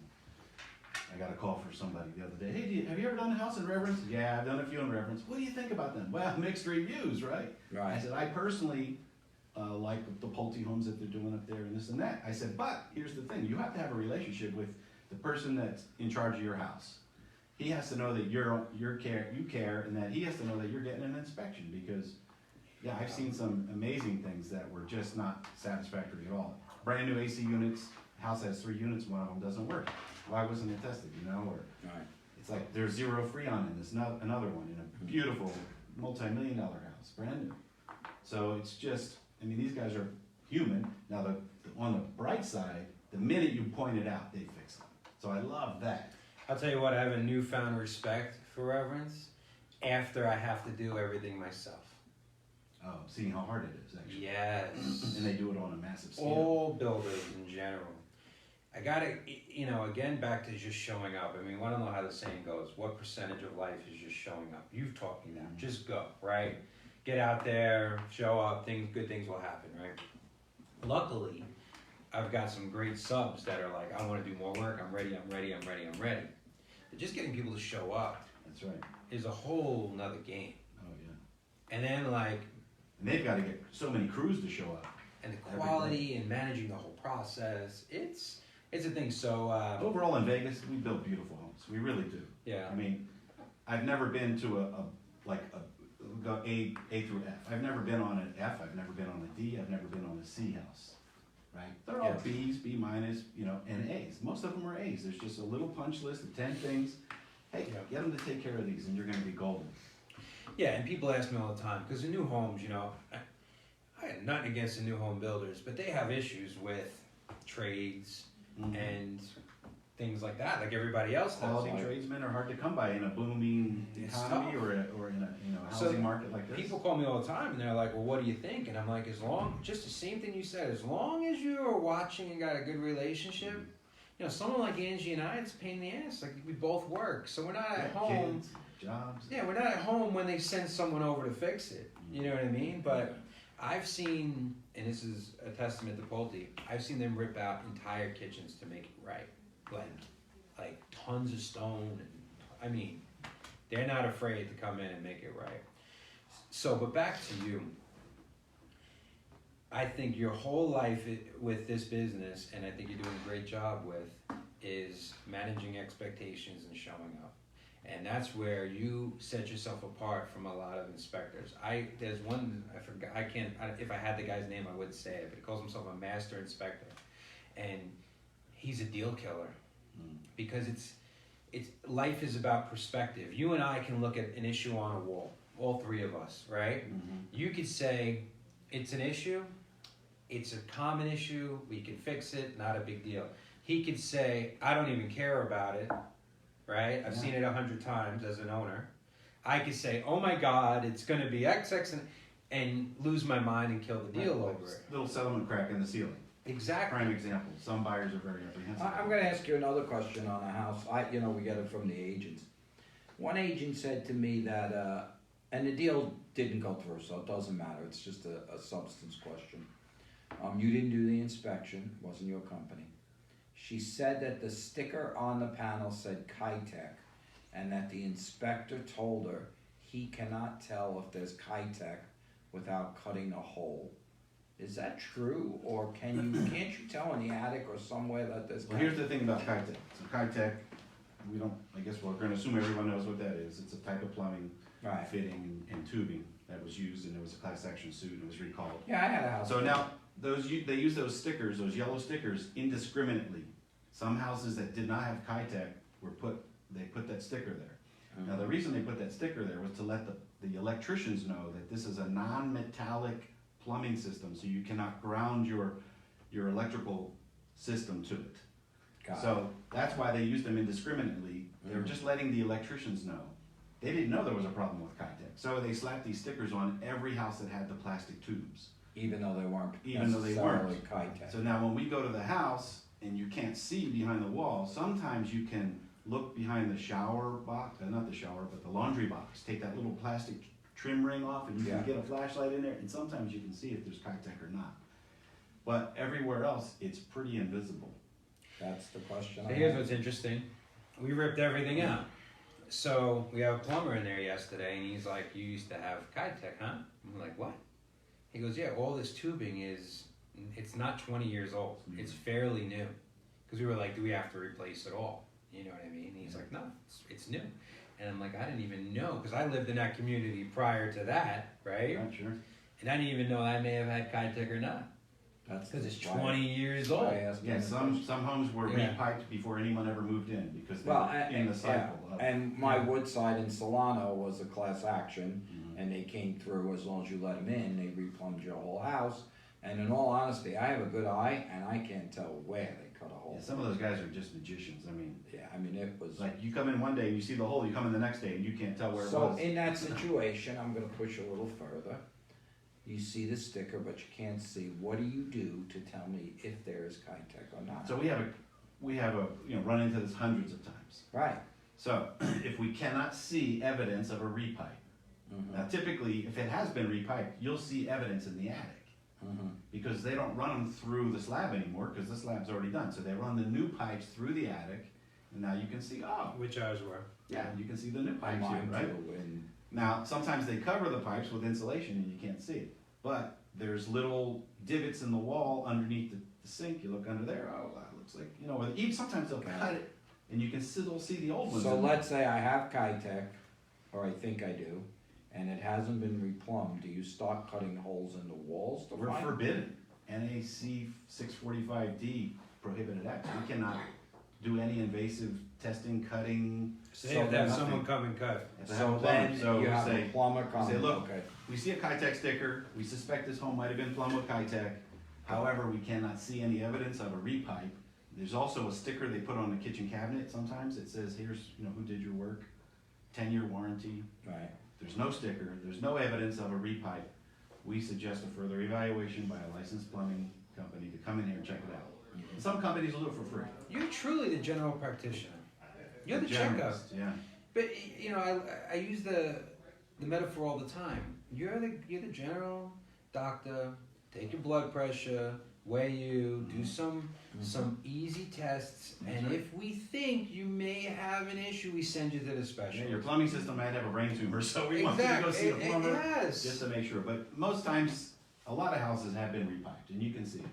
I got a call from somebody the other day. Hey, have you ever done a house in Reverence? Yeah, I've done a few in Reverence. What do you think about them? Well, mixed reviews, right? I Right. said, I personally like the Pulte homes that they're doing up there and this and that. I said, but here's the thing. You have to have a relationship with the person that's in charge of your house. He has to know that you care, and that he has to know that you're getting an inspection because, yeah, I've seen some amazing things that were just not satisfactory at all. Brand new AC units, house has 3 units, one of them doesn't work. Why wasn't it tested, Or Right. it's like there's 0 Freon in this, another one in a beautiful multi-million-dollar house, brand new. So it's just, these guys are human. Now, on the bright side, the minute you point it out, they fix it. So I love that. I'll tell you what, I have a newfound respect for Reverence after I have to do everything myself. Oh, seeing how hard it is, actually. Yes. And they do it on a massive scale. All builders in general. I gotta, again, back to just showing up. I don't know how the saying goes. What percentage of life is just showing up? You've taught me that. Just go, right? Get out there, show up, good things will happen, right? Luckily, I've got some great subs that are like, I want to do more work. I'm ready. But just getting people to show up That's right. is a whole nother game. Oh, yeah. And then And they've got to get so many crews to show up. and the quality and managing the whole process, it's a thing. So Overall in Vegas, we build beautiful homes. We really do. yeah. I've never been to like go A through F. I've never been on an F. I've never been on a D. I've never been on a C house. Right? They're all B's, B minus, and A's. Most of them are A's. There's just a little punch list of 10 things. Hey, get them to take care of these, and you're going to be golden. Yeah, and people ask me all the time because the new homes, I had nothing against the new home builders, but they have issues with trades and things like that, like everybody else does. Quality tradesmen are hard to come by in a booming economy or in a housing market like this. People call me all the time and they're like, well, what do you think? And I'm like, just the same thing you said, as long as you are watching and got a good relationship, someone like Angie and I, it's a pain in the ass. Like, we both work, so we're not at home. Kids, jobs. Yeah, we're not at home when they send someone over to fix it. You know what I mean? But I've seen, and this is a testament to Pulte, I've seen them rip out entire kitchens to make it right. Like tons of stone. They're not afraid to come in and make it right. So, but back to you. I think your whole life with this business, and I think you're doing a great job with, is managing expectations and showing up. And that's where you set yourself apart from a lot of inspectors. There's one, I forgot, if I had the guy's name, I would say it, but he calls himself a master inspector. And he's a deal killer. Because life is about perspective. You and I can look at an issue on a wall, all three of us, right? You could say, it's an issue, it's a common issue, we can fix it, not a big deal. He could say, I don't even care about it, right? I've seen it 100 times as an owner. I could say, oh my God, it's gonna be XX, and lose my mind and kill the deal over it. Little settlement crack in the ceiling. Exactly. Prime example. Some buyers are very apprehensive. I'm going to ask you another question on a house. We get it from the agents. One agent said to me that, and the deal didn't go through, so it doesn't matter. It's just a substance question. You didn't do the inspection. It wasn't your company. She said that the sticker on the panel said Kitech, and that the inspector told her he cannot tell if there's Kitech without cutting a hole. Is that true, or can't you tell in the attic or somewhere that there's? Well, here's the thing about Kitech. So Kitech, I guess we're going to assume everyone knows what that is. It's a type of plumbing, fitting, and tubing that was used, and it was a class action suit, and it was recalled. Yeah, I had a house. So now they use those stickers, those yellow stickers, indiscriminately. Some houses that did not have Kitech they put that sticker there. Now the reason they put that sticker there was to let the electricians know that this is a non-metallic plumbing system, so you cannot ground your electrical system to it. So that's why they used them indiscriminately. They were just letting the electricians know. They didn't know there was a problem with Kitech, so they slapped these stickers on every house that had the plastic tubes. Even though they weren't Kitech. So now when we go to the house and you can't see behind the wall, sometimes you can look behind the shower box, not the shower, but the laundry box. Take that little plastic trim ring off and you can get a flashlight in there, and sometimes you can see if there's Kitech or not. But everywhere else, it's pretty invisible. That's the question. So here's what's interesting. We ripped everything out. So we have a plumber in there yesterday, and he's like, you used to have Kitech, huh? I'm like, what? He goes, yeah, all this tubing it's not 20 years old. It's fairly new. Because we were like, do we have to replace it all? You know what I mean? And he's like, no, it's new. And I'm like, I didn't even know, because I lived in that community prior to that, right? Not sure. And I didn't even know I may have had Kitech or not. That's because it's 20 years old. Yeah, some homes were repiped before anyone ever moved in because they were in the cycle. And my Woodside in Solano was a class action, and they came through as long as you let them in. They replumbed your whole house. And in all honesty, I have a good eye, and I can't tell where they cut a hole. Yeah, some of those guys are just magicians. It was like you come in one day and you see the hole. You come in the next day and you can't tell where it was. So in that situation, I'm going to push a little further. You see the sticker, but you can't see. What do you do to tell me if there is Kitech or not? So we have a run into this hundreds of times. Right. So if we cannot see evidence of a repipe, now typically if it has been repiped, you'll see evidence in the attic. Because they don't run them through the slab anymore because the slab's already done. So they run the new pipes through the attic, and now you can see, which ours were. Yeah, you can see the new pipes here, right? Now, sometimes they cover the pipes with insulation and you can't see it. But there's little divots in the wall underneath the sink. You look under there, that looks like, even sometimes they'll cut it and you can still see the old ones. So let's say I have Kitech, or I think I do, and it hasn't been replumbed, do you start cutting holes in the walls to We're find? forbidden. NAC 645D prohibited acts. We cannot do any invasive testing, cutting. So they have to have nothing. someone come and cut. Have to have a So plumber. then So you we have say, a plumber come, say, look, okay. we see a Kitech sticker. We suspect this home might have been plumbed with Kitech. However, we cannot see any evidence of a repipe. There's also a sticker they put on the kitchen cabinet sometimes. It says, here's, who did your work, 10-year warranty. Right. There's no sticker. There's no evidence of a repipe. We suggest a further evaluation by a licensed plumbing company to come in here and check it out. And some companies will do it for free. You're truly the general practitioner. You're the Generalist, checkup. yeah. But I use the metaphor all the time. You're the general doctor. Take your blood pressure, weigh you, do some easy tests, That's and right. if we think you may have an issue, we send you to the specialist. Yeah, your plumbing system might have a brain tumor, so we want you to go see a plumber Yes. just to make sure. But most times, a lot of houses have been repiped, and you can see it.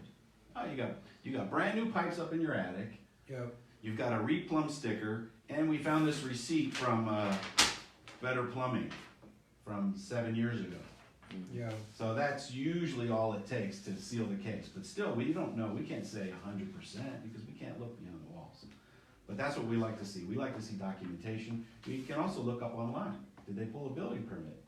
Oh, you got brand new pipes up in your attic. Yep. You've got a replumb sticker, and we found this receipt from Better Plumbing from 7 years ago. Yeah. So that's usually all it takes to seal the case. But still, we don't know. We can't say 100% because we can't look beyond the walls. But that's what we like to see. We like to see documentation. We can also look up online. Did they pull a building permit?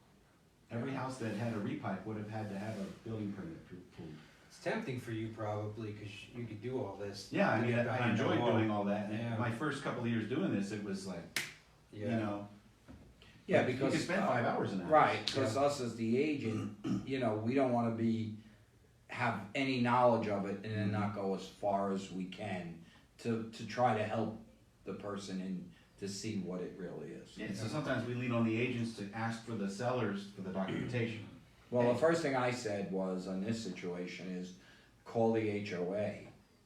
Every house that had a repipe would have had to have a building permit pulled. It's tempting for you probably because you could do all this. Yeah, I to mean, get I behind the enjoyed wall. doing all that. And Yeah. my first couple of years doing this, it was like, Yeah. Yeah, you because could spend 5 hours in that. right, because us as the agent, we don't want to have any knowledge of it and then not go as far as we can to try to help the person in to see what it really is. Yeah, so sometimes we lean on the agents to ask for the sellers for the documentation. Well, the first thing I said was on this situation is call the HOA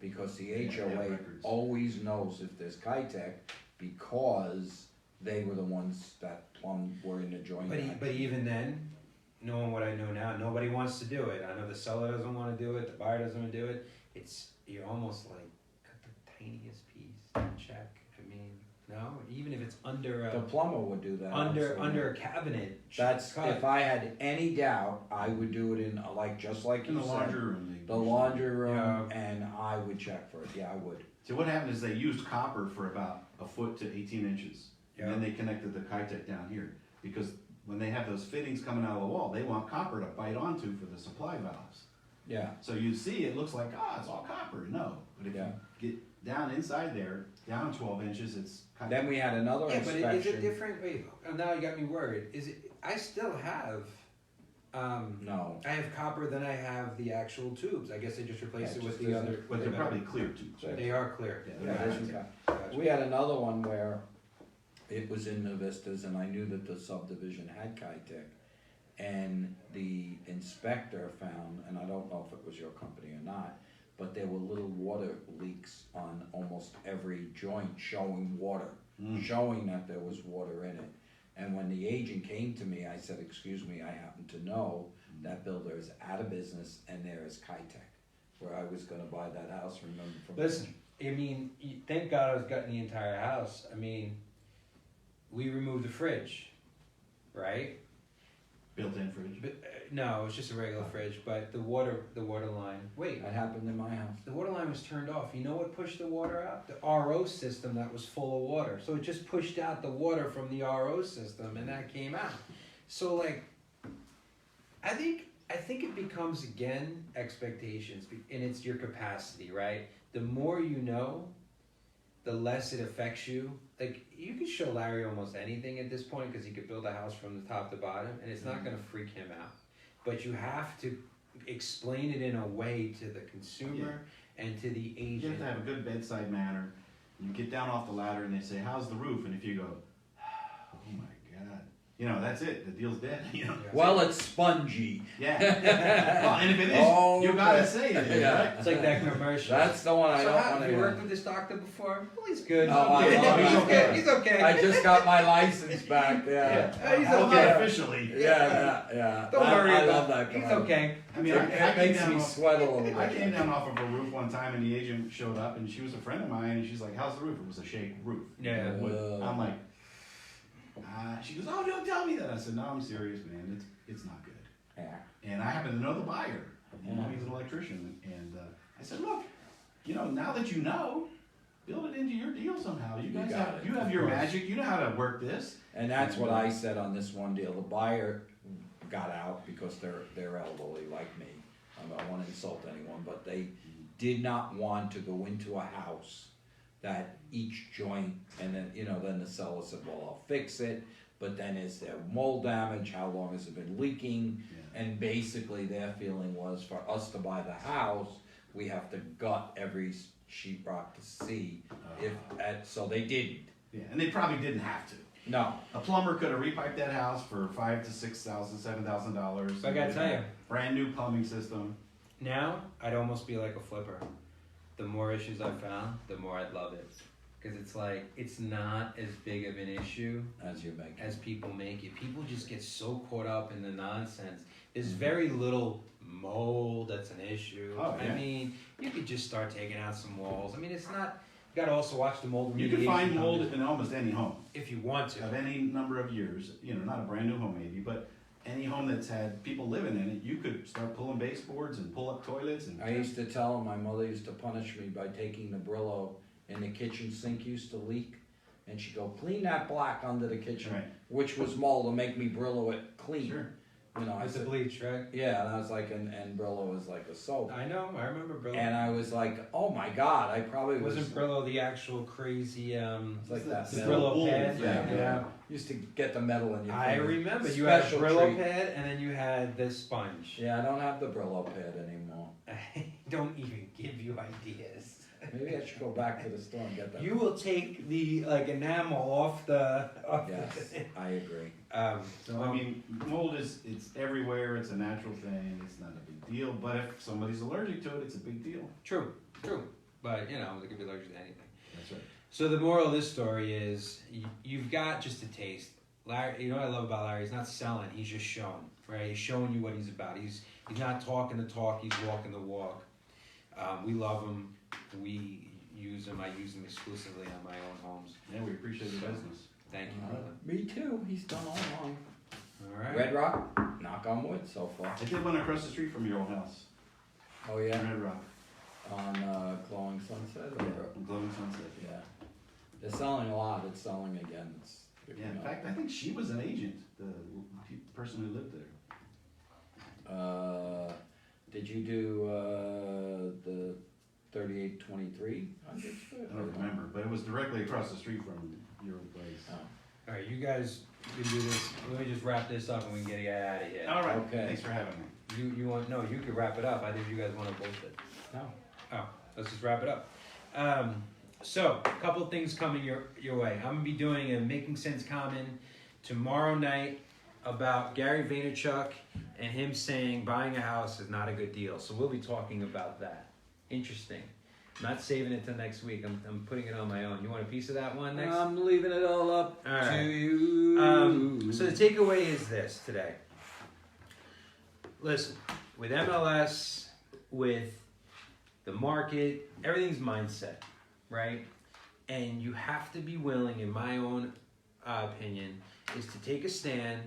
because the they have HOA records. always knows if there's Kitech because they were the ones that were in the joint. But even then, knowing what I know now, nobody wants to do it. I know the seller doesn't want to do it. The buyer doesn't want to do it. You're almost like cut the tiniest piece, check. I mean, no, even if it's under The plumber would do that. absolutely. under a cabinet. That's cut. if I had any doubt, I would do it in just like In you the said, laundry room. the laundry room, Yeah. and I would check for it. Yeah, I would. So what happened is they used copper for about a foot to 18 inches. And then they connected the Kitech down here. Because when they have those fittings coming out of the wall, they want copper to bite onto for the supply valves. Yeah, So you see, it looks like, it's all copper. No. But if Yeah. you get down inside there, down 12 inches, it's Kitech. then we had another Yeah, but inspection. is it different? Wait, now you got me worried. Is it? I still have. No, I have copper, then I have the actual tubes. I guess I just replaced Yeah, it with just the use other. it. But they're probably clear tubes. Right. They are clear. Yeah, yeah, they're this is not- got- we had another one where it was in the Vistas, and I knew that the subdivision had Kitech, and the inspector found, and I don't know if it was your company or not, but there were little water leaks on almost every joint showing water, showing that there was water in it. And when the agent came to me, I said, excuse me, I happen to know that builder is out of business and there is Kitech, where I was gonna buy that house, remember from. Listen, I mean, thank God I was gutting the entire house. I mean, we removed the fridge, right? Built-in fridge. But no, it was just a regular fridge. But the water line. Wait, That happened in my house. the water line was turned off. You know what pushed the water out? The RO system that was full of water. So it just pushed out the water from the RO system, and that came out. So like, I think it becomes again expectations, and it's your capacity, right? The more you know, the less it affects you. Like you could show Larry almost anything at this point because he could build a house from the top to bottom, and it's not going to freak him out. But you have to explain it in a way to the consumer and to the You have agent. to have a good bedside manner. You get down off the ladder and they say, how's the roof? And if you go, oh my God, that's it. The deal's dead. Well, it's spongy. Yeah. Well, and if it is, you gotta say it is, Yeah. right? It's like that commercial. That's the one I So don't have want you to worked hear. with this doctor before? Well, he's good. Oh, I love he's it. okay. He's okay. I just got my license back. Yeah. He's Well, okay. not officially. Yeah. Don't worry I about love that. He's commercial. okay. I mean, It, I it came makes down me off, sweat a little bit. I came down off of a roof one time and the agent showed up and she was a friend of mine and she's like, how's the roof? It was a shake roof. Yeah. I'm like, She goes, "Oh, don't tell me that." I said, "No, I'm serious, man. It's not good." Yeah. And I happen to know the buyer. You know, he's an electrician, and I said, "Look, you know, now that you know, build it into your deal somehow. You guys got it, you have of your course. magic. You know how to work this." And that's what I said on this one deal. The buyer got out because they're elderly like me. I don't want to insult anyone, but they did not want to go into a house that each joint, and then then the seller said, "Well, I'll fix it." But then is there mold damage? How long has it been leaking? Yeah. And basically their feeling was for us to buy the house, we have to gut every sheetrock to see so they didn't. Yeah, and they probably didn't have to. No. A plumber could have repiped that house for $5,000 to $6,000, $7,000. I gotta tell you, brand new plumbing system. now I'd almost be like a flipper. The more issues I found, the more I'd love it. Because it's like, it's not as big of an issue As you make it. as people make it. People just get so caught up in the nonsense. There's very little mold that's an issue. Oh, yeah. I mean, you could just start taking out some walls. I mean, it's not, you gotta also watch the mold You remediation can find mold companies in almost any home if you want to. of any number of years. You know, not a brand new home maybe, but any home that's had people living in it, you could start pulling baseboards and pull up toilets. And I used to tell them, my mother used to punish me by taking the Brillo in the kitchen sink used to leak, and she'd go, "Clean that black under the kitchen," Right. which was mold, to make me Brillo it clean. Sure. I It's a said, bleach, right? yeah, and I was like, and Brillo is like a soap. I know, I remember Brillo. And I was like, oh my God, I probably was. Wasn't Brillo the actual crazy, It's like that The metal. Brillo pad? Yeah. Used to get the metal in your I fingers. remember, you had a Special Brillo treat. pad and then you had this sponge. Yeah, I don't have the Brillo pad anymore. I don't even give you ideas. Maybe I should go back to the store and get that. You will take the enamel off the. Yes, I agree. So I mean, mold it's everywhere. It's a natural thing. It's not a big deal. But if somebody's allergic to it, it's a big deal. True. But they could be allergic to anything. That's right. So the moral of this story is you've got just a taste. Larry, you know what I love about Larry? He's not selling. He's just showing. Right? He's showing you what he's about. He's not talking the talk. He's walking the walk. We love him. We use him. I use him exclusively on my own homes. Yeah, we appreciate your business. Thank you, brother. Me too. He's done all along. All right. Red Rock, knock on wood so far. I did one across the street from your old house. Oh yeah, Red Rock. on Glowing Sunset. Yeah, Or, on Glowing Sunset. yeah, they're selling a lot. It's selling again. It's picking Yeah, in up. fact, I think she was an agent, the person who lived there. Did you do the 3823? I don't remember, but it was directly across the street from your place. Oh. All right, you guys can do this. Let me just wrap this up and we can get you out of here. All right. Okay. Thanks for having me. You want no? You could wrap it up. I think you guys want to both it. No. Oh, let's just wrap it up. So, a couple of things coming your way. I'm gonna be doing a Making Sense Common tomorrow night about Gary Vaynerchuk and him saying buying a house is not a good deal. So we'll be talking about that. Interesting. I'm not saving it till next week. I'm putting it on my own. You want a piece of that one next? I'm leaving it all up All right. to you. So the takeaway is this today. Listen, with MLS, with the market, everything's mindset, right? And you have to be willing, in my own opinion, is to take a stand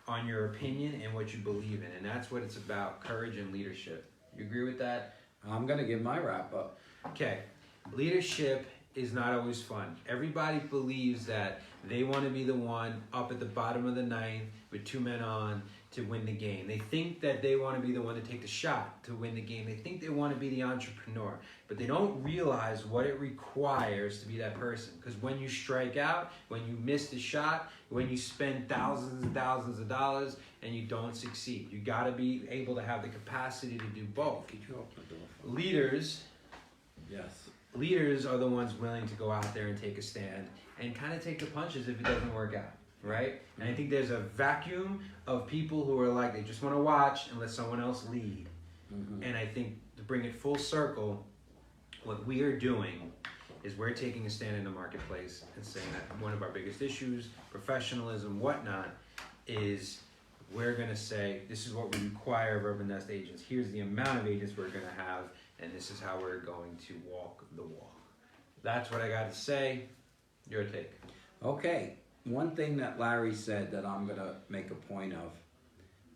on your opinion and what you believe in. And that's what it's about, courage and leadership. You agree with that? I'm gonna give my wrap up. Okay, leadership is not always fun. Everybody believes that they want to be the one up at the bottom of the ninth with 2 men on to win the game. They think that they want to be the one to take the shot to win the game. They think they want to be the entrepreneur, but they don't realize what it requires to be that person. Because when you strike out, when you miss the shot, when you spend thousands and thousands of dollars and you don't succeed, you got to be able to have the capacity to do both. Could you open the door for me? Leaders Yes. are the ones willing to go out there and take a stand and kind of take the punches if it doesn't work out, right? And I think there's a vacuum of people who are like, they just want to watch and let someone else lead. Mm-hmm. And I think to bring it full circle, what we are doing is we're taking a stand in the marketplace and saying that one of our biggest issues, professionalism, whatnot, is we're going to say, this is what we require of Urban Nest agents. Here's the amount of agents we're going to have, and this is how we're going to walk the walk. That's what I got to say. Your take. Okay. one thing that Larry said that I'm gonna make a point of.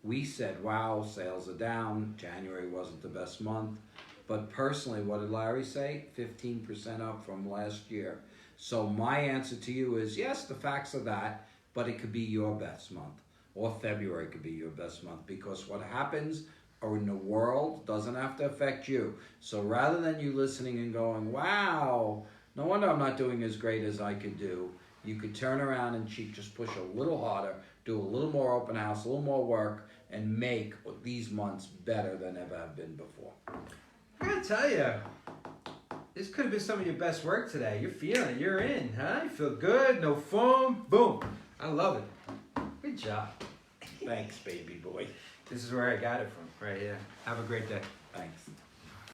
We said, wow, sales are down. January wasn't the best month. But personally, what did Larry say? 15% up from last year. So my answer to you is, yes, the facts are that, but it could be your best month. Or February could be your best month, because what happens in the world doesn't have to affect you. So rather than you listening and going, wow, no wonder I'm not doing as great as I could do, you could turn around and just push a little harder, do a little more open house, a little more work, and make these months better than ever have been before. I gotta tell you, this could have been some of your best work today. You're feeling it. You're in, huh? You feel good. No foam. Boom. I love it. Good job. Thanks, baby boy. This is where I got it from, right here. Have a great day. Thanks.